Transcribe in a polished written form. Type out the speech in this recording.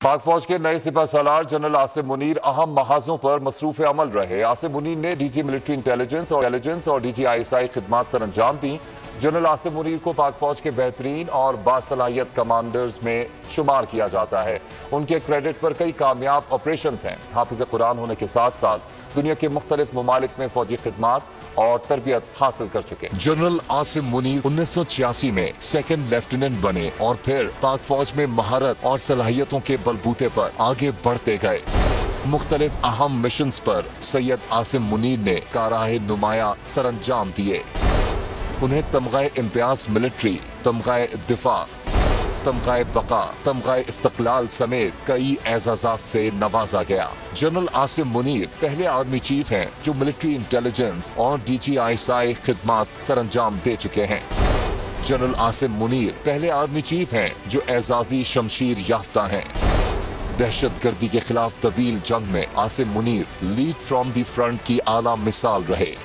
پاک فوج کے نئے سپہ سالار جنرل عاصم منیر اہم محاذوں پر مصروف عمل رہے۔ عاصم منیر نے ڈی جی ملٹری انٹیلیجنس اور D G I S I خدمات سر انجام دیں۔ جنرل عاصم منیر کو پاک فوج کے بہترین اور باصلاحیت کمانڈرز میں شمار کیا جاتا ہے۔ ان کے کریڈٹ پر کئی کامیاب آپریشنز ہیں۔ حافظ قرآن ہونے کے ساتھ ساتھ دنیا کے مختلف ممالک میں فوجی خدمات اور تربیت حاصل کر چکے۔ جنرل عاصم منیر 1986 میں سیکنڈ لیفٹیننٹ بنے اور پھر پاک فوج میں مہارت اور صلاحیتوں کے بلبوتے پر آگے بڑھتے گئے۔ مختلف اہم مشنز پر سید عاصم منیر نے کارآہ نمایاں سر انجام دیے۔ انہیں تمغہ امتیاز ملٹری، تمغہ دفاع، تمغہ بقا، تمغہ استقلال سمیت کئی اعزازات سے نوازا گیا۔ جنرل عاصم منیر پہلے آرمی چیف ہیں جو ملٹری انٹیلیجنس اور D G I S I خدمات سر انجام دے چکے ہیں۔ جنرل عاصم منیر پہلے آرمی چیف ہیں جو اعزازی شمشیر یافتہ ہیں۔ دہشت گردی کے خلاف طویل جنگ میں Asim Munir lead from the front کی اعلیٰ مثال رہے۔